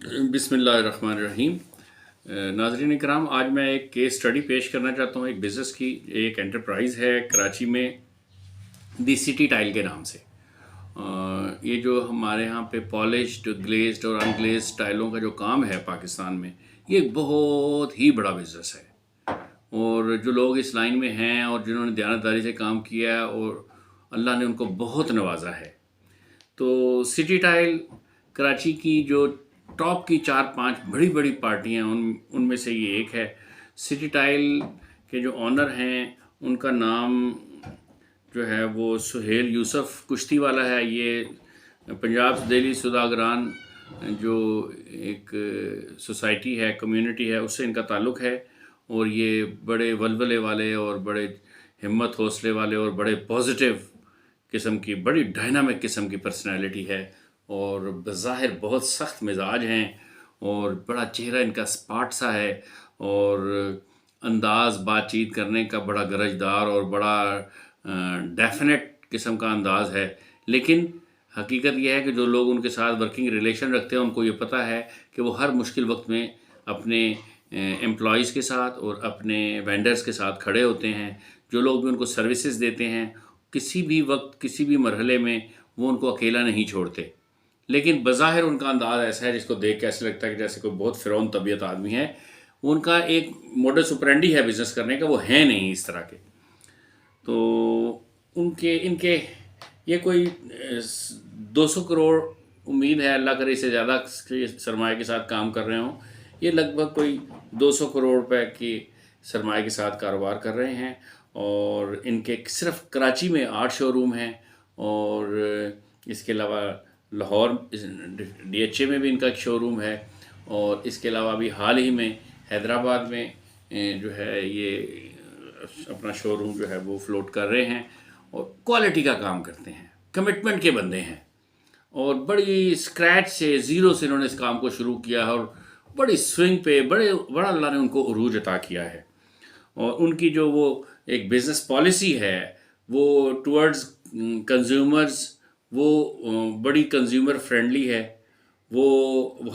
بسم اللہ الرحمن الرحیم۔ ناظرین اکرام، آج میں ایک کیس اسٹڈی پیش کرنا چاہتا ہوں ایک بزنس کی۔ ایک انٹرپرائز ہے کراچی میں، دی سٹی ٹائل کے نام سے۔ یہ جو ہمارے ہاں پہ پالشڈ، گلیزڈ اور ان گلیزڈ ٹائلوں کا جو کام ہے پاکستان میں، یہ ایک بہت ہی بڑا بزنس ہے، اور جو لوگ اس لائن میں ہیں اور جنہوں نے دیانتداری سے کام کیا ہے، اور اللہ نے ان کو بہت نوازا ہے۔ تو سٹی ٹائل کراچی کی جو ٹاپ کی 4-5 بڑی بڑی پارٹیاں ان میں سے یہ ایک ہے۔ سٹی ٹائل کے جو آنر ہیں ان کا نام جو ہے وہ سہیل یوسف کشتی والا ہے۔ یہ پنجاب دہلی سوداگران جو ایک سوسائٹی ہے، کمیونٹی ہے، اس سے ان کا تعلق ہے، اور یہ بڑے ولولے والے اور بڑے ہمت حوصلے والے اور بڑے پازیٹیو قسم کی، بڑی ڈائنامک قسم کی پرسنالٹی ہے، اور بظاہر بہت سخت مزاج ہیں، اور بڑا چہرہ ان کا اسپاٹ سا ہے، اور انداز بات چیت کرنے کا بڑا گرجدار اور بڑا ڈیفینیٹ قسم کا انداز ہے۔ لیکن حقیقت یہ ہے کہ جو لوگ ان کے ساتھ ورکنگ ریلیشن رکھتے ہیں ان کو یہ پتہ ہے کہ وہ ہر مشکل وقت میں اپنے امپلائیز کے ساتھ اور اپنے وینڈرز کے ساتھ کھڑے ہوتے ہیں۔ جو لوگ بھی ان کو سروسز دیتے ہیں، کسی بھی وقت کسی بھی مرحلے میں وہ ان کو اکیلا نہیں چھوڑتے۔ لیکن بظاہر ان کا انداز ایسا ہے جس کو دیکھ کے ایسا لگتا ہے کہ جیسے کوئی بہت فرعون طبیعت آدمی ہے۔ ان کا ایک موڈس اپرینڈی ہے بزنس کرنے کا، وہ ہیں نہیں اس طرح کے۔ تو ان کے یہ کوئی 200 کروڑ امید ہے، اللہ کرے اس سے زیادہ سرمایہ کے ساتھ کام کر رہے ہوں۔ یہ لگ بھگ کوئی 200 کروڑ روپے کی سرمایہ کے ساتھ کاروبار کر رہے ہیں، اور ان کے صرف کراچی میں 8 شو روم ہیں، اور اس کے علاوہ لاہور ڈی ایچ اے میں بھی ان کا ایک شو روم ہے، اور اس کے علاوہ بھی حال ہی میں حیدرآباد میں جو ہے یہ اپنا شو روم جو ہے وہ فلوٹ کر رہے ہیں، اور کوالٹی کا کام کرتے ہیں، کمٹمنٹ کے بندے ہیں، اور بڑی اسکریچ سے، زیرو سے انہوں نے اس کام کو شروع کیا ہے، اور بڑی سوئنگ پہ بڑا اللہ نے ان کو عروج عطا کیا ہے۔ اور ان کی جو وہ ایک بزنس پالیسی ہے وہ ٹورڈز کنزیومرز، وہ بڑی کنزیومر فرینڈلی ہے۔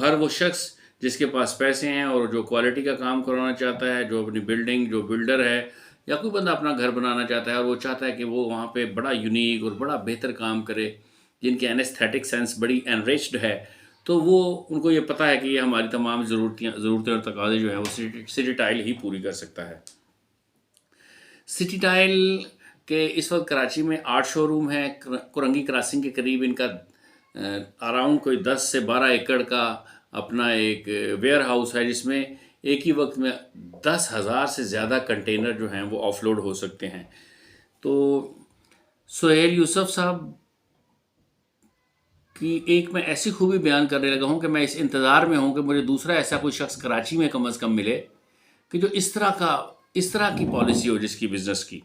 ہر وہ شخص جس کے پاس پیسے ہیں اور جو کوالٹی کا کام کرانا چاہتا ہے، جو اپنی بلڈنگ، جو بلڈر ہے یا کوئی بندہ اپنا گھر بنانا چاہتا ہے اور وہ چاہتا ہے کہ وہ وہاں پہ بڑا یونیک اور بڑا بہتر کام کرے، جن کی اینستھیٹک سینس بڑی انریچڈ ہے، تو وہ ان کو یہ پتہ ہے کہ یہ ہماری تمام ضرورتیں اور تقاضے جو ہیں وہ سٹی ٹائل ہی پوری کر سکتا ہے۔ سٹی ٹائل کے اس وقت کراچی میں 8 شو روم ہیں۔ کرنگی کراسنگ کے قریب ان کا اراؤنڈ کوئی 10 سے 12 ایکڑ کا اپنا ایک ویئر ہاؤس ہے، جس میں ایک ہی وقت میں 10,000 سے زیادہ کنٹینر جو ہیں وہ آف لوڈ ہو سکتے ہیں۔ تو سہیل یوسف صاحب کی ایک میں ایسی خوبی بیان کرنے لگا ہوں کہ میں اس انتظار میں ہوں کہ مجھے دوسرا ایسا کوئی شخص کراچی میں کم از کم ملے کہ جو اس طرح کی پالیسی ہو جس کی بزنس کی۔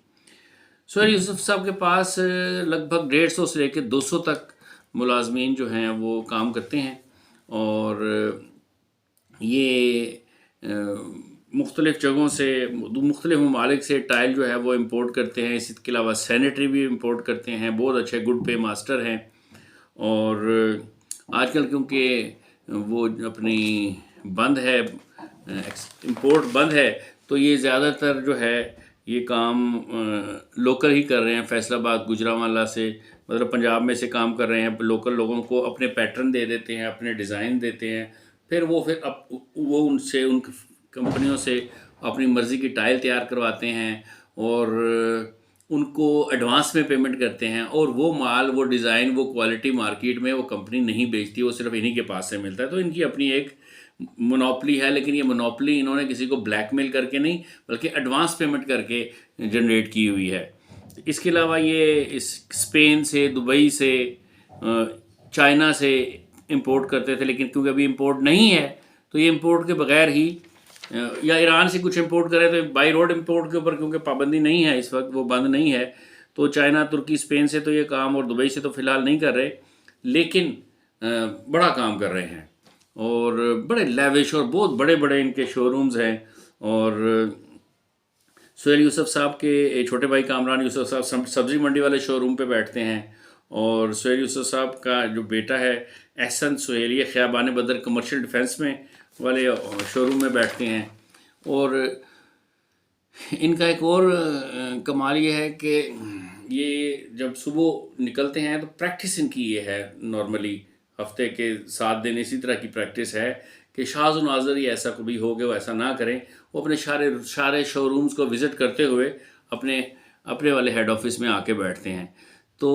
سہیل یوسف صاحب کے پاس لگ بھگ 150 سے لے کے 200 تک ملازمین جو ہیں وہ کام کرتے ہیں، اور یہ مختلف جگہوں سے، مختلف ممالک سے ٹائل جو ہے وہ امپورٹ کرتے ہیں۔ اس کے علاوہ سینیٹری بھی امپورٹ کرتے ہیں، بہت اچھے گڈ پے ماسٹر ہیں۔ اور آج کل کیونکہ وہ اپنی بند ہے، امپورٹ بند ہے، تو یہ زیادہ تر جو ہے یہ کام لوکل ہی کر رہے ہیں۔ فیصل آباد، گجرانوالہ سے، مطلب پنجاب میں سے کام کر رہے ہیں۔ لوکل لوگوں کو اپنے پیٹرن دے دیتے ہیں، اپنے ڈیزائن دیتے ہیں، پھر وہ ان کمپنیوں سے اپنی مرضی کی ٹائل تیار کرواتے ہیں، اور ان کو ایڈوانس میں پیمنٹ کرتے ہیں، اور وہ مال، وہ ڈیزائن، وہ کوالٹی مارکیٹ میں وہ کمپنی نہیں بیچتی، وہ صرف انہی کے پاس سے ملتا ہے۔ تو ان کی اپنی ایک مونوپلی ہے، لیکن یہ مونوپلی انہوں نے کسی کو بلیک میل کر کے نہیں بلکہ ایڈوانس پیمنٹ کر کے جنریٹ کی ہوئی ہے۔ اس کے علاوہ یہ اسپین سے، دبئی سے، چائنا سے امپورٹ کرتے تھے، لیکن کیونکہ ابھی امپورٹ نہیں ہے تو یہ امپورٹ کے بغیر ہی، یا ایران سے کچھ امپورٹ کرے تو بائی روڈ امپورٹ کے اوپر کیونکہ پابندی نہیں ہے اس وقت، وہ بند نہیں ہے، تو چائنا، ترکی، اسپین سے تو یہ کام، اور دبئی سے تو فی الحال نہیں کر رہے، لیکن بڑا کام کر رہے ہیں، اور بڑے لیوش اور بہت بڑے بڑے ان کے شو رومز ہیں۔ اور سہیل یوسف صاحب کے چھوٹے بھائی کامران یوسف صاحب سبزی منڈی والے شو روم پہ بیٹھتے ہیں، اور سہیل یوسف صاحب کا جو بیٹا ہے احسن سہیل، یہ خیابان بدر کمرشل ڈیفنس میں والے شو روم میں بیٹھتے ہیں. اور ان کا ایک اور کمال یہ ہے کہ یہ جب صبح نکلتے ہیں تو پریکٹس ان کی یہ ہے، نارملی ہفتے کے 7 دن اسی طرح کی پریکٹس ہے کہ شاذ و نادر ہی ایسا کبھی ہو گیا وہ ایسا نہ کریں. وہ اپنے سارے شو رومز کو وزٹ کرتے ہوئے اپنے والے ہیڈ آفس میں آ کے بیٹھتے ہیں. تو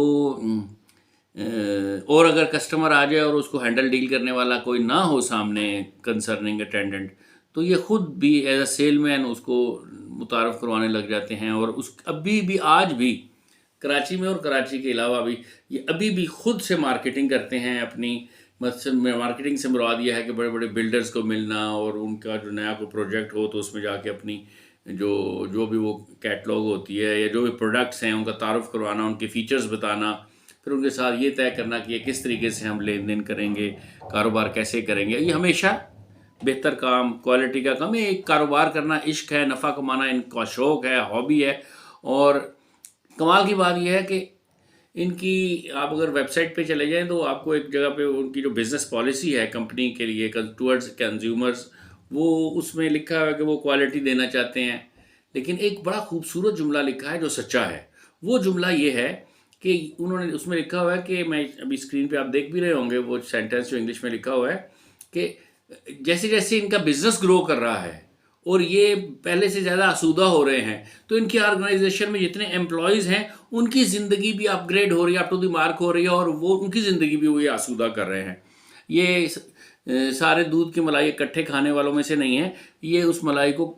اور اگر کسٹمر آ جائے اور اس کو ہینڈل ڈیل کرنے والا کوئی نہ ہو سامنے کنسرننگ اٹینڈنٹ، تو یہ خود بھی ایز اے سیل مین اس کو متعارف کروانے لگ جاتے ہیں. اور ابھی بھی آج بھی کراچی میں اور کراچی کے علاوہ بھی یہ ابھی بھی خود سے مارکیٹنگ کرتے ہیں اپنی. مارکیٹنگ سے مراد یہ ہے کہ بڑے بڑے بلڈرز کو ملنا اور ان کا جو نیا کوئی پروجیکٹ ہو تو اس میں جا کے اپنی جو بھی وہ کیٹلاگ ہوتی ہے یا جو بھی پروڈکٹس ہیں ان کا تعارف کروانا، ان کے فیچرز بتانا، پھر ان کے ساتھ یہ طے کرنا کہ یہ کس طریقے سے ہم لین دین کریں گے، کاروبار کیسے کریں گے. یہ ہمیشہ بہتر کام، کوالٹی کا کام. یہ ایک کاروبار کرنا عشق ہے، نفع کمانا ان کا شوق ہے، ہابی ہے. اور کمال کی بات یہ ہے کہ ان کی آپ اگر ویب سائٹ پہ چلے جائیں تو آپ کو ایک جگہ پہ ان کی جو بزنس پالیسی ہے کمپنی کے لیے ٹورڈز کنزیومرز، وہ اس میں لکھا ہے کہ وہ کوالٹی دینا چاہتے ہیں. لیکن ایک بڑا خوبصورت جملہ لکھا ہے جو سچا ہے. وہ جملہ یہ ہے کہ انہوں نے اس میں لکھا ہوا ہے کہ میں ابھی اسکرین پہ آپ دیکھ بھی رہے ہوں گے وہ سینٹینس جو انگلش میں لکھا ہوا ہے کہ جیسے جیسے ان کا بزنس گرو کر رہا ہے اور یہ پہلے سے زیادہ آسودہ ہو رہے ہیں تو ان کی آرگنائزیشن میں جتنے امپلائیز ہیں ان کی زندگی بھی اپ گریڈ ہو رہی ہے، اپ ٹو دی مارک ہو رہی ہے، اور وہ ان کی زندگی بھی وہ آسودہ کر رہے ہیں. یہ سارے دودھ کی ملائی اکٹھے کھانے والوں میں سے نہیں ہیں، یہ اس ملائی کو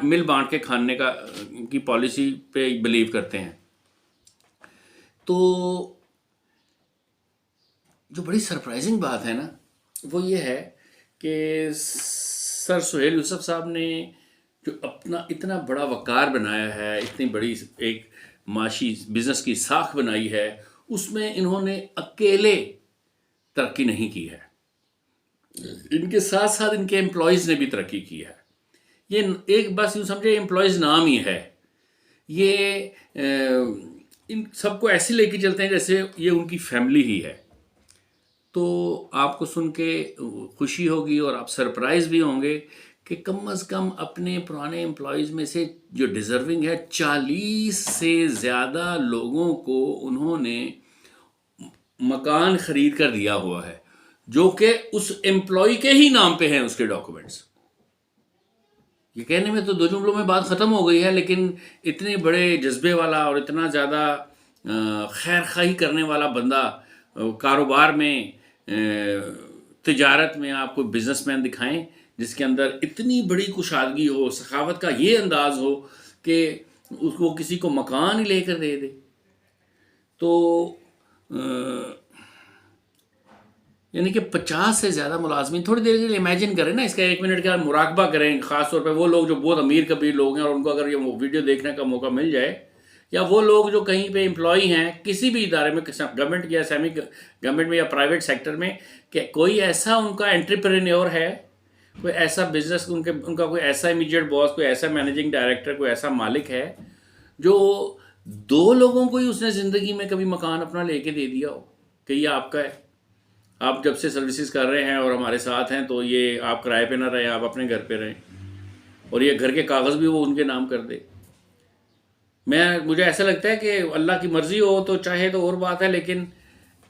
مل بانٹ کے کھانے کی پالیسی پہ بلیو کرتے ہیں. تو جو بڑی سرپرائزنگ بات ہے نا وہ یہ ہے کہ سر سہیل یوسف صاحب نے جو اپنا اتنا بڑا وقار بنایا ہے، اتنی بڑی ایک معاشی بزنس کی ساکھ بنائی ہے، اس میں انہوں نے اکیلے ترقی نہیں کی ہے، ان کے ساتھ ساتھ ان کے امپلائیز نے بھی ترقی کی ہے. یہ ایک بس یوں سمجھے امپلائیز نام ہی ہے. یہ ان سب کو ایسے لے کے چلتے ہیں جیسے یہ ان کی فیملی ہی ہے. تو آپ کو سن کے خوشی ہوگی اور آپ سرپرائز بھی ہوں گے کہ کم از کم اپنے پرانے امپلائیز میں سے جو ڈیزرونگ ہے 40 سے زیادہ لوگوں کو انہوں نے مکان خرید کر دیا ہوا ہے جو کہ اس امپلائی کے ہی نام پہ ہیں اس کے ڈاکومنٹس. یہ کہنے میں تو 2 جملوں میں بات ختم ہو گئی ہے، لیکن اتنے بڑے جذبے والا اور اتنا زیادہ خیر خواہی کرنے والا بندہ کاروبار میں، تجارت میں آپ کو بزنس مین دکھائیں جس کے اندر اتنی بڑی کشادگی ہو، سخاوت کا یہ انداز ہو کہ اس کو کسی کو مکان ہی لے کر دے دے. تو یعنی کہ 50 سے زیادہ ملازمین، تھوڑی دیر کے لیے امیجن کریں نا، اس کا 1 منٹ کا مراقبہ کریں، خاص طور پہ وہ لوگ جو بہت امیر کبیر لوگ ہیں اور ان کو اگر یہ ویڈیو دیکھنے کا موقع مل جائے، یا وہ لوگ جو کہیں پہ امپلائی ہیں کسی بھی ادارے میں، گورنمنٹ یا سیمی گورنمنٹ میں یا پرائیویٹ سیکٹر میں، کہ کوئی ایسا ان کا انٹرپرینیور ہے، کوئی ایسا بزنس ان کا کوئی ایسا امیجیٹ باس، کوئی ایسا مینیجنگ ڈائریکٹر، کوئی ایسا مالک ہے جو 2 لوگوں کو ہی اس نے زندگی میں کبھی مکان اپنا لے کے دے دیا ہو کہ یہ آپ کا ہے، آپ جب سے سروسز کر رہے ہیں اور ہمارے ساتھ ہیں تو یہ آپ کرائے پہ نہ رہیں، آپ اپنے گھر پہ رہیں، اور یہ گھر کے کاغذ بھی وہ ان کے نام کر دے. مجھے ایسا لگتا ہے کہ اللہ کی مرضی ہو تو چاہے تو اور بات ہے، لیکن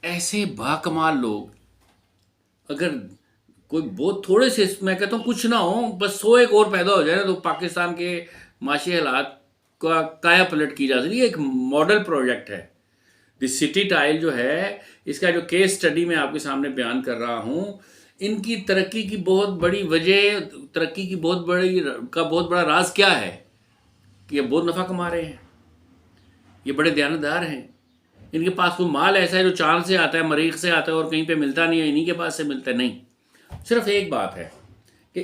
ایسے باکمال لوگ اگر کوئی بہت تھوڑے سے، میں کہتا ہوں کچھ نہ ہو، بس 100 ایک اور پیدا ہو جائے نا تو پاکستان کے معاشی حالات کا کایا پلٹ کی جا سکتی. یہ ایک ماڈل پروجیکٹ ہے. دی سٹی ٹائل جو ہے، اس کا جو کیس سٹڈی میں آپ کے سامنے بیان کر رہا ہوں، ان کی ترقی کی بہت بڑی وجہ، ترقی کی بہت بڑا راز کیا ہے کہ یہ بہت نفع کما رہے ہیں، یہ بڑے دیانتدار ہیں، ان کے پاس کوئی مال ایسا ہے جو چاند سے آتا ہے، مریخ سے آتا ہے اور کہیں پہ ملتا نہیں ہے، انہی کے پاس سے ملتا ہے. نہیں، صرف ایک بات ہے کہ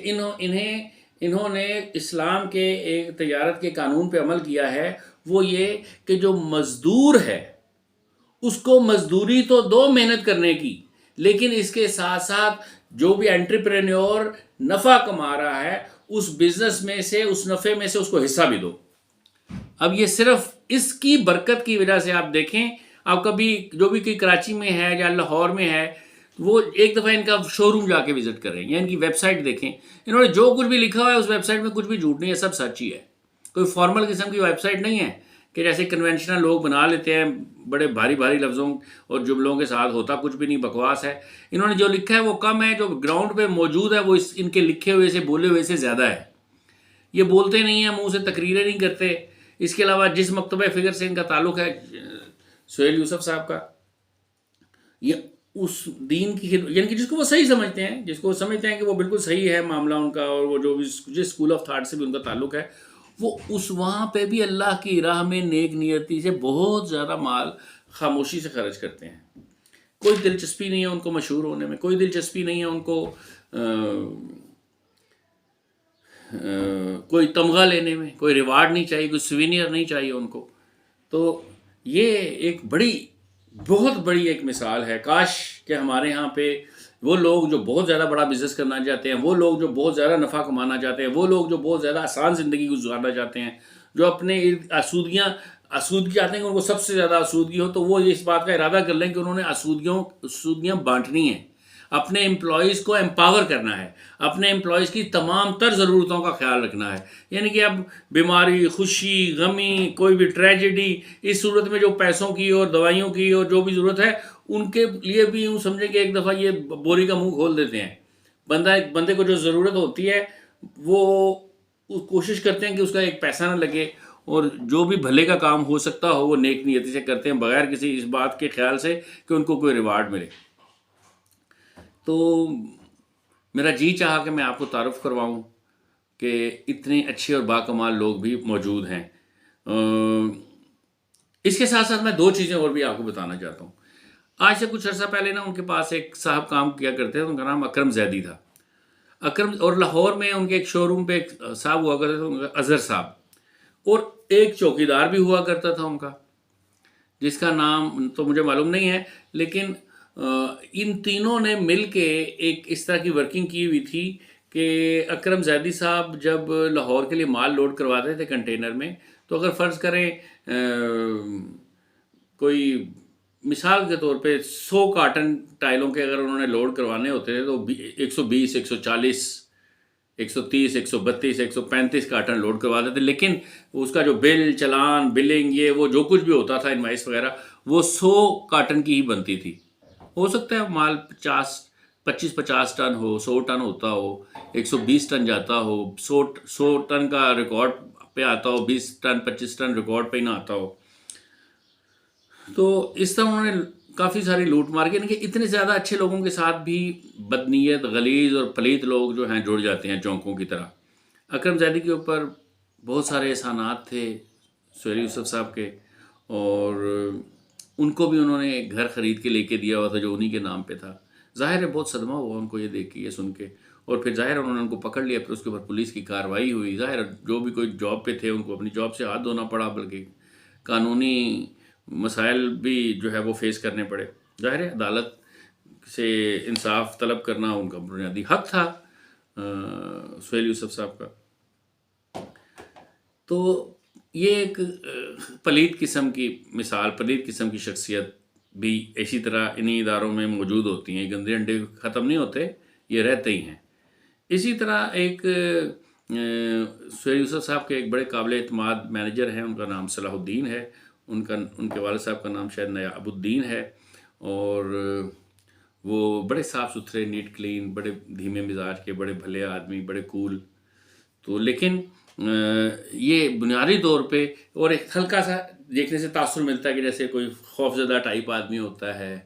انہوں نے اسلام کے ایک تجارت کے قانون پہ عمل کیا ہے، وہ یہ کہ جو مزدور ہے اس کو مزدوری تو دو محنت کرنے کی، لیکن اس کے ساتھ ساتھ جو بھی انٹرپرینیور نفع کما رہا ہے اس بزنس میں سے، اس نفع میں سے اس کو حصہ بھی دو. اب یہ صرف اس کی برکت کی وجہ سے آپ دیکھیں آپ کبھی جو بھی کوئی کراچی میں ہے یا لاہور میں ہے وہ ایک دفعہ ان کا شو روم جا کے وزٹ کریں یا ان کی ویب سائٹ دیکھیں. انہوں نے جو کچھ بھی لکھا ہوا ہے اس ویب سائٹ میں کچھ بھی جھوٹ نہیں ہے, سب سچ ہی ہے. کوئی فارمل قسم کی ویب سائٹ نہیں ہے کہ جیسے کنونشنل لوگ بنا لیتے ہیں بڑے بھاری بھاری لفظوں اور جملوں کے ساتھ, ہوتا کچھ بھی نہیں, بکواس ہے. انہوں نے جو لکھا ہے وہ کم ہے, جو گراؤنڈ پہ موجود ہے وہ ان کے لکھے ہوئے سے بولے ہوئے سے زیادہ ہے. یہ بولتے نہیں ہیں, منہ سے تقریریں نہیں کرتے. اس کے علاوہ جس مکتبہ فکر سے ان کا تعلق ہے سہیل یوسف صاحب کا, یہ اس دین کی یعنی کہ جس کو وہ صحیح سمجھتے ہیں, جس کو وہ سمجھتے ہیں کہ وہ بالکل صحیح ہے معاملہ ان کا, اور وہ جو بھی جس اسکول آف تھاٹ سے بھی ان کا تعلق ہے, وہ اس وہاں پہ بھی اللہ کی راہ میں نیک نیتی سے بہت زیادہ مال خاموشی سے خرچ کرتے ہیں. کوئی دلچسپی نہیں ہے ان کو مشہور ہونے میں, کوئی دلچسپی نہیں ہے ان کو کوئی تمغہ لینے میں, کوئی ریوارڈ نہیں چاہیے, کوئی سوینئر نہیں چاہیے ان کو. تو یہ ایک بہت بڑی ایک مثال ہے. کاش کہ ہمارے ہاں پہ وہ لوگ جو بہت زیادہ بڑا بزنس کرنا چاہتے ہیں, وہ لوگ جو بہت زیادہ نفع کمانا چاہتے ہیں, وہ لوگ جو بہت زیادہ آسان زندگی گزارنا چاہتے ہیں, جو اپنے آسودگی چاہتے ہیں کہ ان کو سب سے زیادہ آسودگی ہو, تو وہ اس بات کا ارادہ کر لیں کہ انہوں نے آسودگیاں بانٹنی ہیں, اپنے امپلائیز کو امپاور کرنا ہے, اپنے امپلائیز کی تمام تر ضرورتوں کا خیال رکھنا ہے. یعنی کہ اب بیماری, خوشی, غمی, کوئی بھی ٹریجڈی, اس صورت میں جو پیسوں کی اور دوائیوں کی اور جو بھی ضرورت ہے ان کے لیے بھی یوں سمجھیں کہ ایک دفعہ یہ بوری کا منہ کھول دیتے ہیں. بندے کو جو ضرورت ہوتی ہے وہ کوشش کرتے ہیں کہ اس کا ایک پیسہ نہ لگے, اور جو بھی بھلے کا کام ہو سکتا ہو وہ نیک نیتی سے کرتے ہیں, بغیر کسی اس بات کے خیال سے کہ ان کو کوئی ریوارڈ ملے. تو میرا جی چاہا کہ میں آپ کو تعارف کرواؤں کہ اتنے اچھے اور باکمال لوگ بھی موجود ہیں. اس کے ساتھ ساتھ میں دو چیزیں اور بھی آپ کو بتانا چاہتا ہوں. آج سے کچھ عرصہ پہلے نا ان کے پاس ایک صاحب کام کیا کرتے تھے, ان کا نام اکرم زیدی تھا. اور لاہور میں ان کے ایک شو روم پہ ایک صاحب ہوا کرتے تھے, ان کا اظہر صاحب, اور ایک چوکیدار بھی ہوا کرتا تھا ان کا, جس کا نام تو مجھے معلوم نہیں ہے. لیکن ان تینوں نے مل کے ایک اس طرح کی ورکنگ کی ہوئی تھی کہ اکرم زیدی صاحب جب لاہور کے لیے مال لوڈ کرواتے تھے کنٹینر میں, تو اگر فرض کریں کوئی مثال کے طور پہ 100 کارٹن ٹائلوں کے اگر انہوں نے لوڈ کروانے ہوتے تھے تو 120, 140, 130, 132, 135 کارٹن لوڈ کروا دیتے. لیکن اس کا جو بل, چلان, بلنگ, یہ وہ جو کچھ بھی ہوتا تھا, انوائس وغیرہ, وہ 100 کارٹن کی ہی بنتی تھی. ہو سکتا ہے مال 25-50 ٹن ہو, 100 ٹن ہوتا ہو, 120 ٹن جاتا ہو, 100 ٹن کا ریکارڈ پہ آتا ہو, 20 ٹن 25 ٹن ریکارڈ پہ ہی نہ آتا ہو. تو اس طرح انہوں نے کافی ساری لوٹ مار کے, کہ اتنے زیادہ اچھے لوگوں کے ساتھ بھی بدنیت, غلیظ اور پلیت لوگ جو ہیں جڑ جاتے ہیں چونکوں کی طرح. اکرم زیدی کے اوپر بہت سارے احسانات تھے سہیل یوسف صاحب کے, اور ان کو بھی انہوں نے گھر خرید کے لے کے دیا ہوا تھا جو انہی کے نام پہ تھا. ظاہر ہے بہت صدمہ ہوا ان کو یہ دیکھ کے, یہ سن کے, اور پھر ظاہر انہوں نے ان کو پکڑ لیا. پھر اس کے اوپر پولیس کی کارروائی ہوئی. ظاہر جو بھی کوئی جاب پہ تھے ان کو اپنی جاب سے ہاتھ دھونا پڑا, بلکہ قانونی مسائل بھی جو ہے وہ فیس کرنے پڑے. ظاہر ہے عدالت سے انصاف طلب کرنا ان کا بنیادی حق تھا سہیل یوسف صاحب کا. تو یہ ایک پلید قسم کی مثال, پلید قسم کی شخصیت بھی اسی طرح انہی اداروں میں موجود ہوتی ہیں. گندے انڈے ختم نہیں ہوتے, یہ رہتے ہی ہیں. اسی طرح ایک سہیل یوسف صاحب کے ایک بڑے قابل اعتماد مینیجر ہیں, ان کا نام صلاح الدین ہے. ان کے والد صاحب کا نام شاید نیاب الدین ہے, اور وہ بڑے صاف ستھرے, نیٹ کلین, بڑے دھیمے مزاج کے, بڑے بھلے آدمی, بڑے کول. تو لیکن یہ بنیادی طور پہ, اور ایک ہلکا سا دیکھنے سے تاثر ملتا ہے کہ جیسے کوئی خوفزدہ ٹائپ آدمی ہوتا ہے,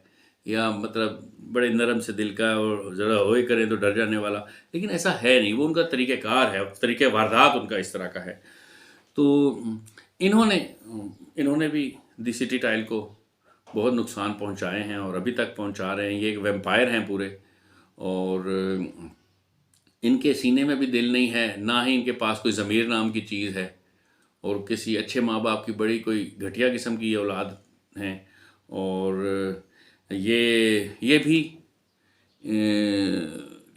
یا مطلب بڑے نرم سے دل کا, اور ذرا ہوئے کریں تو ڈر جانے والا. لیکن ایسا ہے نہیں, وہ ان کا طریقہ کار ہے, طریقہ واردات ان کا اس طرح کا ہے. تو انہوں نے بھی دی سٹی ٹائل کو بہت نقصان پہنچائے ہیں, اور ابھی تک پہنچا رہے ہیں. یہ ایک ویمپائر ہیں پورے, اور ان کے سینے میں بھی دل نہیں ہے, نہ ہی ان کے پاس کوئی ضمیر نام کی چیز ہے, اور کسی اچھے ماں باپ کی بڑی کوئی گھٹیا قسم کی یہ اولاد ہیں. اور یہ بھی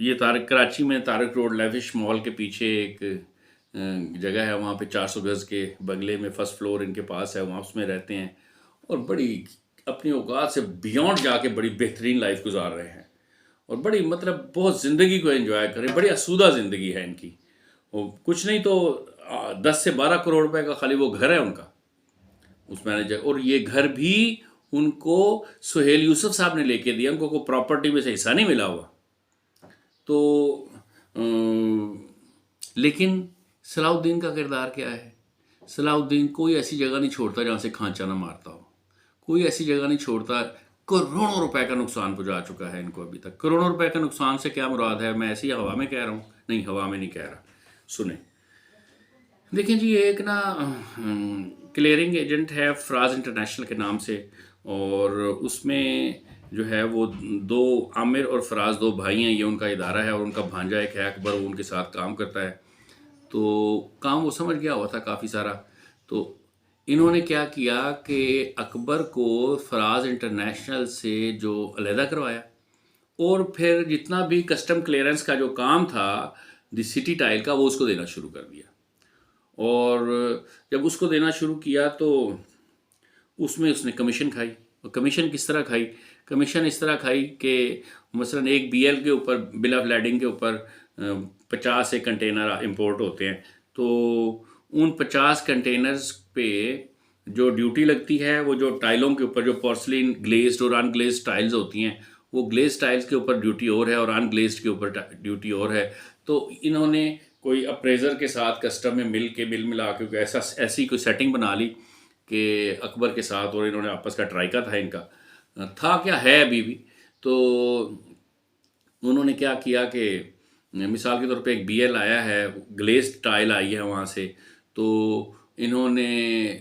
یہ کراچی میں طارق روڈ لیوش مال کے پیچھے ایک جگہ ہے, وہاں پہ 400 گز کے بنگلے میں فرسٹ فلور ان کے پاس ہے, وہاں اس میں رہتے ہیں. اور بڑی اپنی اوقات سے بیونڈ جا کے بڑی بہترین لائف گزار رہے ہیں اور بڑی مطلب بہت زندگی کو انجوائے کریں، بڑی آسودہ زندگی ہے ان کی. وہ کچھ نہیں تو 10 سے 12 کروڑ روپے کا خالی وہ گھر ہے ان کا اس مینیجر، اور یہ گھر بھی ان کو سہیل یوسف صاحب نے لے کے دیا، ان کو کوئی پراپرٹی میں سے حصہ نہیں ملا ہوا. تو لیکن صلاح الدین کا کردار کیا ہے؟ صلاح الدین کوئی ایسی جگہ نہیں چھوڑتا جہاں سے کھانچا نہ مارتا ہو، کوئی ایسی جگہ نہیں چھوڑتا. کروڑوں روپے کا نقصان پہنچا چکا ہے ان کو ابھی تک. کروڑوں روپے کا نقصان سے کیا مراد ہے؟ میں ایسی ہوا میں کہہ رہا ہوں؟ نہیں، ہوا میں نہیں کہہ رہا. سنیں، دیکھیں جی، ایک نا کلیئرنگ ایجنٹ ہے فراز انٹرنیشنل کے نام سے، اور اس میں جو ہے وہ دو عامر اور فراز دو بھائی ہیں، یہ ان کا ادارہ ہے، اور ان کا بھانجا ایک ہے اکبر، وہ ان کے ساتھ کام کرتا ہے. تو کام وہ سمجھ گیا ہوا تھا کافی سارا. تو انہوں نے کیا کیا کہ اکبر کو فراز انٹرنیشنل سے جو علیحدہ کروایا، اور پھر جتنا بھی کسٹم کلیئرنس کا جو کام تھا دی سٹی ٹائل کا، وہ اس کو دینا شروع کر دیا. اور جب اس کو دینا شروع کیا تو اس میں اس نے کمیشن کھائی. اور کمیشن کس طرح کھائی؟ کمیشن اس طرح کھائی کہ مثلا ایک بی ایل کے اوپر، بل آف لیڈنگ کے اوپر 50 ایک کنٹینر امپورٹ ہوتے ہیں، تو ان 50 کنٹینرز پہ جو ڈیوٹی لگتی ہے، وہ جو ٹائلوں کے اوپر جو پورسلین گلیزڈ اور ان گلیزڈ ٹائلز ہوتی ہیں، وہ گلیز ٹائلز کے اوپر ڈیوٹی اور ہے اور ان گلیزڈ کے اوپر ڈیوٹی اور ہے. تو انہوں نے کوئی اپریزر کے ساتھ کسٹم میں مل ملا کے ایسی کوئی سیٹنگ بنا لی کہ اکبر کے ساتھ، اور انہوں نے آپس کا ٹرائکا تھا ان کا، تھا کیا ہے ابھی بھی. تو انہوں نے کیا کیا کہ مثال کے طور پہ ایک بی ایل آیا ہے، گلیزڈ ٹائل آئی ہے وہاں سے، تو انہوں نے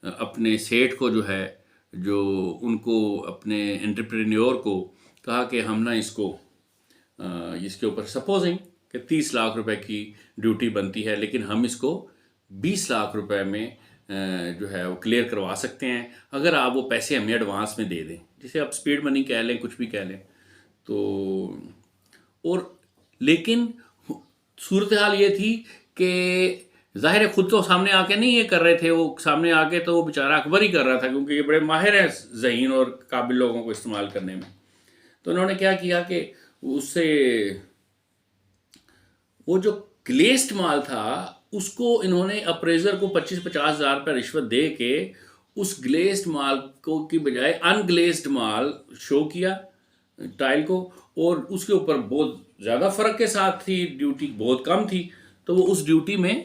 اپنے سیٹ کو جو ہے، جو ان کو اپنے انٹرپرینیور کو کہا کہ ہم نا اس کے اوپر سپوزنگ کہ 30 لاکھ روپے کی ڈیوٹی بنتی ہے، لیکن ہم اس کو 20 لاکھ روپے میں جو ہے وہ کلیئر کروا سکتے ہیں اگر آپ وہ پیسے ہمیں ایڈوانس میں دے دیں، جسے آپ اسپیڈ منی کہہ لیں، کچھ بھی کہہ لیں. تو اور لیکن صورتحال یہ تھی کہ ظاہر ہے خود تو سامنے آ کے نہیں یہ کر رہے تھے، وہ سامنے آ کے تو وہ بیچارہ اکبر ہی کر رہا تھا، کیونکہ یہ بڑے ماہر ہیں ذہین اور قابل لوگوں کو استعمال کرنے میں. تو انہوں نے کیا کیا کہ اس سے وہ جو گلیزڈ مال تھا اس کو انہوں نے اپریزر کو 25-50 ہزار روپے رشوت دے کے اس گلیزڈ مال کو کی بجائے ان گلیزڈ مال شو کیا ٹائل کو، اور اس کے اوپر بہت زیادہ فرق کے ساتھ تھی، ڈیوٹی بہت کم تھی. تو وہ اس ڈیوٹی میں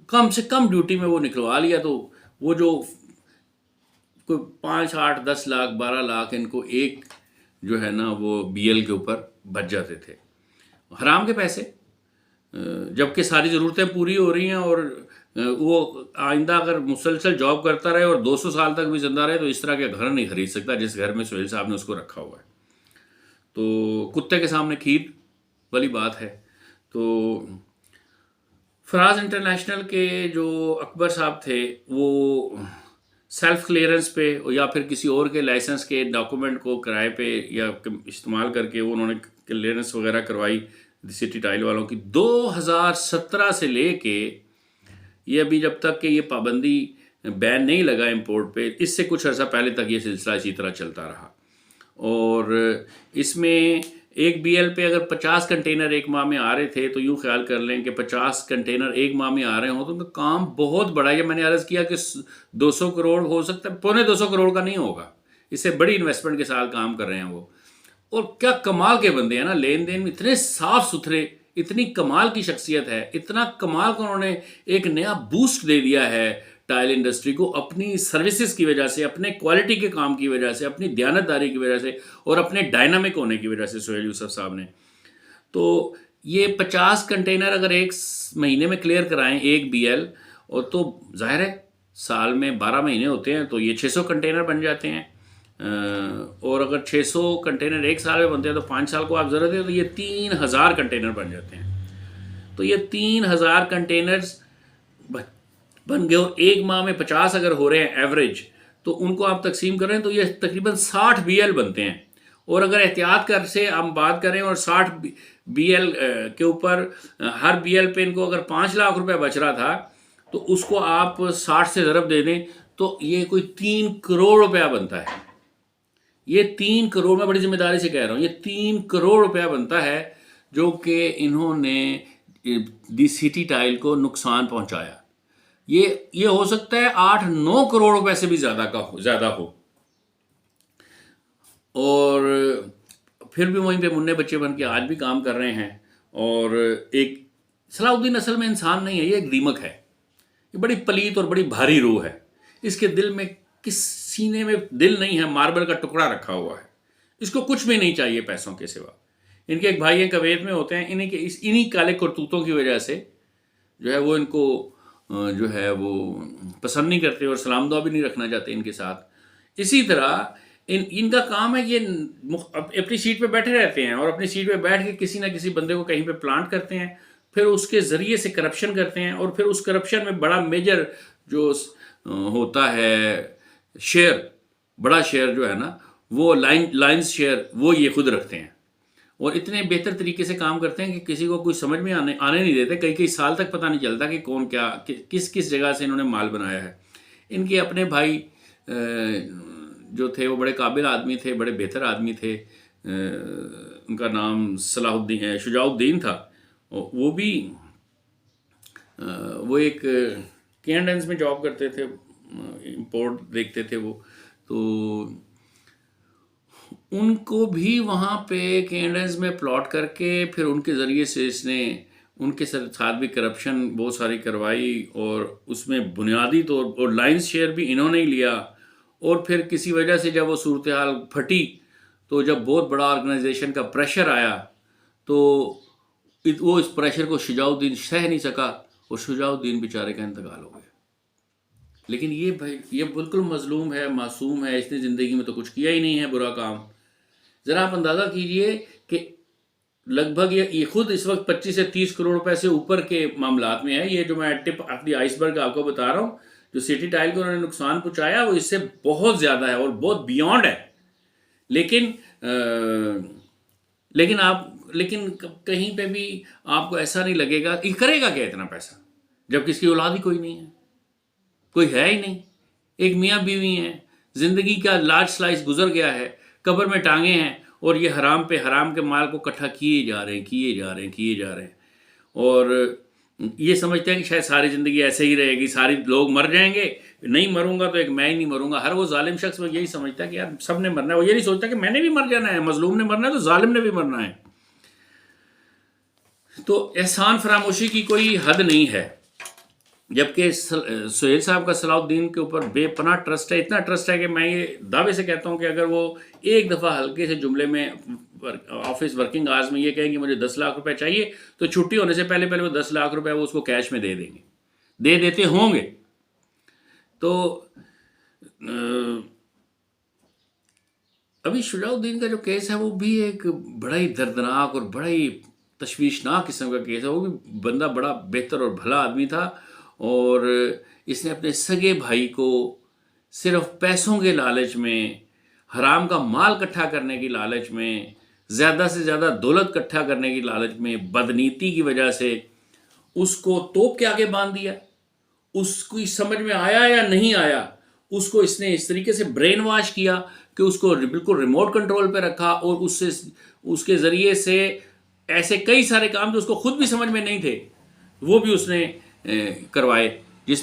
کم سے کم ڈیوٹی میں وہ نکلوا لیا. تو وہ جو کوئی 5, 8, 10 لاکھ 12 لاکھ ان کو ایک جو ہے نا وہ بی ایل کے اوپر بچ جاتے تھے، حرام کے پیسے، جبکہ ساری ضرورتیں پوری ہو رہی ہیں. اور وہ آئندہ اگر مسلسل جاب کرتا رہے اور 200 سال تک بھی زندہ رہے تو اس طرح کے گھر نہیں خرید سکتا جس گھر میں سہیل صاحب نے اس کو رکھا ہوا ہے. تو کتے کے سامنے کھیر والی بات ہے. تو فراز انٹرنیشنل کے جو اکبر صاحب تھے وہ سیلف کلیئرنس پہ یا پھر کسی اور کے لائسنس کے ڈاکومنٹ کو کرائے پہ یا استعمال کر کے انہوں نے کلیئرنس وغیرہ کروائی سٹی ٹائل والوں کی. 2017 سے لے کے یہ ابھی جب تک کہ یہ پابندی بین نہیں لگا امپورٹ پہ، اس سے کچھ عرصہ پہلے تک یہ سلسلہ اسی طرح چلتا رہا. اور اس میں ایک بی ایل پہ اگر 50 کنٹینر ایک ماہ میں آ رہے تھے تو یوں خیال کر لیں کہ 50 کنٹینر ایک ماہ میں آ رہے ہوں تو ان کا کام بہت بڑا ہے. یہ میں نے عرض کیا کہ 200 کروڑ ہو سکتا ہے، 250 کروڑ کا نہیں ہوگا، اس سے بڑی انویسٹمنٹ کے ساتھ کام کر رہے ہیں وہ. اور کیا کمال کے بندے ہیں نا، لین دین میں اتنے صاف ستھرے، اتنی کمال کی شخصیت ہے، اتنا کمال کو انہوں نے ایک نیا بوسٹ دے دیا ہے ٹائل انڈسٹری کو اپنی سروسز کی وجہ سے، اپنے کوالٹی کے کام کی وجہ سے، اپنی دیانتداری کی وجہ سے اور اپنے ڈائنامک ہونے کی وجہ سے سہیل یوسف صاحب نے. تو یہ 50 کنٹینر اگر ایک مہینے میں کلیئر کرائیں ایک بی ایل، اور تو ظاہر ہے سال میں 12 مہینے ہوتے ہیں تو یہ 600 کنٹینر بن جاتے ہیں. اور اگر 600 کنٹینر ایک سال میں بنتے ہیں تو 5 سال کو آپ ضرورت ہے تو یہ 3000 کنٹینر بن جاتے ہیں. تو یہ 3000 کنٹینرز بن گئے، اور ایک ماہ میں 50 اگر ہو رہے ہیں ایوریج، تو ان کو آپ تقسیم کریں تو یہ تقریباً 60 بی ایل بنتے ہیں. اور اگر احتیاط کر سے ہم بات کریں اور 60 بی ایل کے اوپر ہر بی ایل پہ ان کو اگر 5 لاکھ روپے بچ رہا تھا تو اس کو آپ 60 سے ضرب دے دیں تو یہ کوئی 3 کروڑ روپیہ بنتا ہے. یہ 3 کروڑ، میں بڑی ذمہ داری سے کہہ رہا ہوں، یہ 3 کروڑ روپیہ بنتا ہے جو کہ انہوں نے دی سٹی ٹائل کو نقصان پہنچایا. یہ ہو سکتا ہے 8-9 کروڑ روپے سے بھی زیادہ ہو. اور پھر بھی وہیں پہ منع بچے بن کے آج بھی کام کر رہے ہیں. اور ایک صلاح الدین اصل میں انسان نہیں ہے، یہ ایک دیمک ہے. یہ بڑی پلیت اور بڑی بھاری روح ہے. اس کے دل میں، کس سینے میں دل نہیں ہے، ماربل کا ٹکڑا رکھا ہوا ہے. اس کو کچھ بھی نہیں چاہیے پیسوں کے سوا. ان کے ایک بھائی ہیں کویت میں ہوتے ہیں، انہی کالے کرتوتوں کی وجہ سے جو ہے وہ ان کو جو ہے وہ پسند نہیں کرتے اور سلام دعا بھی نہیں رکھنا چاہتے ان کے ساتھ. اسی طرح ان کا کام ہے، یہ اپنی سیٹ پہ بیٹھے رہتے ہیں اور اپنی سیٹ پہ بیٹھ کے کسی نہ کسی بندے کو کہیں پہ پلانٹ کرتے ہیں، پھر اس کے ذریعے سے کرپشن کرتے ہیں، اور پھر اس کرپشن میں بڑا میجر جو ہوتا ہے شیئر، بڑا شیئر جو ہے نا، وہ لائنز شیئر وہ یہ خود رکھتے ہیں. اور اتنے بہتر طریقے سے کام کرتے ہیں کہ کسی کو کوئی سمجھ میں آنے نہیں دیتے. کئی سال تک پتہ نہیں چلتا کہ کون کیا کس جگہ سے انہوں نے مال بنایا ہے. ان کے اپنے بھائی جو تھے وہ بڑے قابل آدمی تھے، بڑے بہتر آدمی تھے. ان کا نام شجاع الدین تھا. وہ بھی وہ ایک کینڈنز میں جاب کرتے تھے، امپورٹ دیکھتے تھے وہ. تو ان کو بھی وہاں پہ کینڈنز میں پلاٹ کر کے پھر ان کے ذریعے سے اس نے ان کے ساتھ بھی کرپشن بہت ساری کروائی، اور اس میں بنیادی طور اور لائنز شیئر بھی انہوں نے ہی لیا. اور پھر کسی وجہ سے جب وہ صورتحال پھٹی، تو جب بہت بڑا آرگنائزیشن کا پریشر آیا تو وہ اس پریشر کو شجاع الدین سہ نہیں سکا، اور شجاع الدین بیچارے کا انتقال ہو گیا. لیکن یہ بالکل مظلوم ہے، معصوم ہے، اس نے زندگی میں تو کچھ کیا ہی نہیں ہے برا کام. ذرا آپ اندازہ کیجئے کہ لگ بھگ یہ خود اس وقت 25 سے 30 کروڑ روپے سے اوپر کے معاملات میں ہے. یہ جو میں ٹپ آف دی آئس برگ آپ کو بتا رہا ہوں، جو سٹی ٹائل کو انہوں نے نقصان پہنچایا، وہ اس سے بہت زیادہ ہے اور بہت بیونڈ ہے. لیکن کہیں پہ بھی آپ کو ایسا نہیں لگے گا کہ کرے گا کیا اتنا پیسہ، جب کس کی اولاد ہی کوئی نہیں ہے، کوئی ہے ہی نہیں. ایک میاں بیوی ہیں، زندگی کا لارج سلائس گزر گیا ہے، قبر میں ٹانگیں ہیں، اور یہ حرام پہ حرام کے مال کو اکٹھا کیے جا رہے ہیں. اور یہ سمجھتے ہیں کہ شاید ساری زندگی ایسے ہی رہے گی، ساری لوگ مر جائیں گے، نہیں مروں گا تو ایک میں ہی نہیں مروں گا. ہر وہ ظالم شخص وہ یہی سمجھتا ہے کہ یار سب نے مرنا ہے. وہ یہ نہیں سوچتا کہ میں نے بھی مر جانا ہے، مظلوم نے مرنا ہے تو ظالم نے بھی مرنا ہے. تو احسان فراموشی کی کوئی حد نہیں ہے. جبکہ سہیل صاحب کا صلاح الدین کے اوپر بے پناہ ٹرسٹ ہے. اتنا ٹرسٹ ہے کہ میں یہ دعوے سے کہتا ہوں کہ اگر وہ ایک دفعہ ہلکے سے جملے میں آفس ورکنگ آورز میں یہ کہیں کہ مجھے 10 لاکھ روپے چاہیے، تو چھٹی ہونے سے پہلے وہ 10 لاکھ روپے وہ اس کو کیش میں دے دیں گے، دے دیتے ہوں گے. تو ابھی شجاع الدین کا جو کیس ہے وہ بھی ایک بڑا ہی دردناک اور بڑا ہی تشویشناک قسم کا کیس ہے. وہ بھی بندہ بڑا بہتر اور بھلا آدمی تھا، اور اس نے اپنے سگے بھائی کو صرف پیسوں کے لالچ میں، حرام کا مال اکٹھا کرنے کی لالچ میں، زیادہ سے زیادہ دولت اکٹھا کرنے کی لالچ میں، بدنیتی کی وجہ سے اس کو توپ کے آگے باندھ دیا. اس کی سمجھ میں آیا یا نہیں آیا، اس کو اس نے اس طریقے سے برین واش کیا کہ اس کو بالکل ریموٹ کنٹرول پہ رکھا، اور اس کے ذریعے سے ایسے کئی سارے کام جو اس کو خود بھی سمجھ میں نہیں تھے وہ بھی اس نے کروائے، اس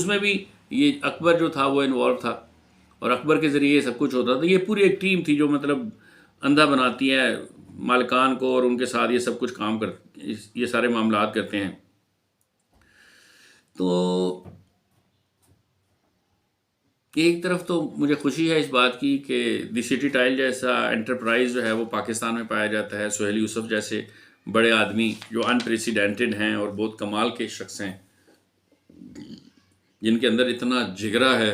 میں بھی یہ اکبر جو تھا وہ انوالو تھا، اور اکبر کے ذریعے سب کچھ ہوتا تھا. یہ پوری ایک ٹیم تھی جو مطلب اندھا بناتی ہے مالکان کو، اور ان کے ساتھ یہ سب کچھ کام یہ سارے معاملات کرتے ہیں. تو ایک طرف تو مجھے خوشی ہے اس بات کی کہ دی سٹی ٹائل جیسا انٹرپرائز جو ہے وہ پاکستان میں پایا جاتا ہے. سہیل یوسف جیسے بڑے آدمی جو انپریسیڈنٹڈ ہیں اور بہت کمال کے شخص ہیں، جن کے اندر اتنا جگرا ہے.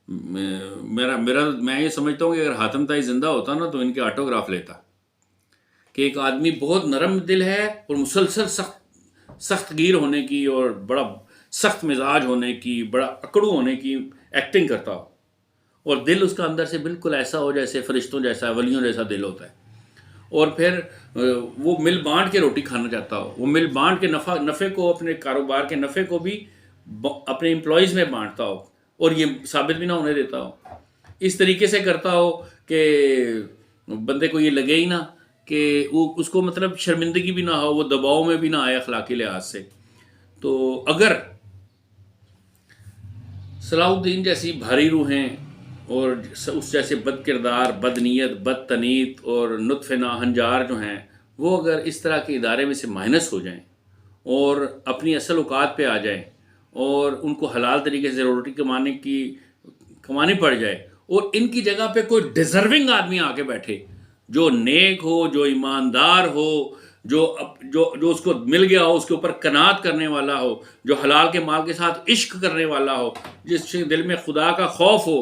میں یہ سمجھتا ہوں کہ اگر حاتم طائی زندہ ہوتا نا تو ان کے آٹوگراف لیتا، کہ ایک آدمی بہت نرم دل ہے اور مسلسل سخت گیر ہونے کی اور بڑا سخت مزاج ہونے کی، بڑا اکڑو ہونے کی ایکٹنگ کرتا ہو، اور دل اس کا اندر سے بالکل ایسا ہو جیسے فرشتوں جیسا، ولیوں جیسا دل ہوتا ہے. اور پھر وہ مل بانٹ کے روٹی کھانا چاہتا ہو، وہ مل بانٹ کے نفع کو، اپنے کاروبار کے نفع کو بھی اپنے امپلائیز میں بانٹتا ہو، اور یہ ثابت بھی نہ ہونے دیتا ہو، اس طریقے سے کرتا ہو کہ بندے کو یہ لگے ہی نہ کہ وہ اس کو مطلب شرمندگی بھی نہ ہو، وہ دباؤ میں بھی نہ آئے اخلاقی لحاظ سے. تو اگر صلاح الدین جیسی بھاری روحیں اور اس جیسے بد کردار، بد نیت، بد تنیت اور نطف ناہنجار جو ہیں، وہ اگر اس طرح کے ادارے میں سے مائنس ہو جائیں اور اپنی اصل اوقات پہ آ جائیں اور ان کو حلال طریقے سے روٹی کمانی پڑ جائے، اور ان کی جگہ پہ کوئی ڈیزرونگ آدمی آ کے بیٹھے جو نیک ہو، جو ایماندار ہو، جو اس کو مل گیا ہو اس کے اوپر قناعت کرنے والا ہو، جو حلال کے مال کے ساتھ عشق کرنے والا ہو، جس کے دل میں خدا کا خوف ہو،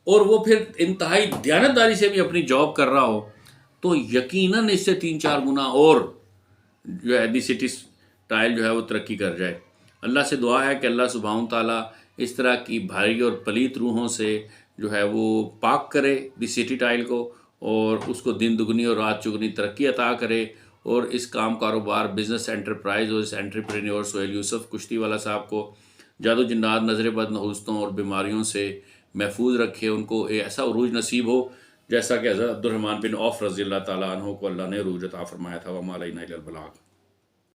اور وہ پھر انتہائی دیانتداری سے بھی اپنی جاب کر رہا ہو، تو یقیناً اس سے 3-4 گنا اور جو ہے دی سٹی اسٹائل جو ہے وہ ترقی کر جائے. اللہ سے دعا ہے کہ اللہ سبحانہ تعالیٰ اس طرح کی بھاری اور پلیت روحوں سے جو ہے وہ پاک کرے دی سٹی ٹائل کو، اور اس کو دن دگنی اور رات چگنی ترقی عطا کرے، اور اس کام کاروبار بزنس انٹرپرائز اور اس انٹرپرینیور سہیل یوسف کشتی والا صاحب کو جادو جنات، نظر بد، نحوستوں اور بیماریوں سے محفوظ رکھے، ان کو ایسا عروج نصیب ہو جیسا کہ حضرت عبد الرحمن بن عوف رضی اللہ تعالیٰ عنہ کو اللہ نے عروج عطا فرمایا تھا. وما علینا الا البلاغ.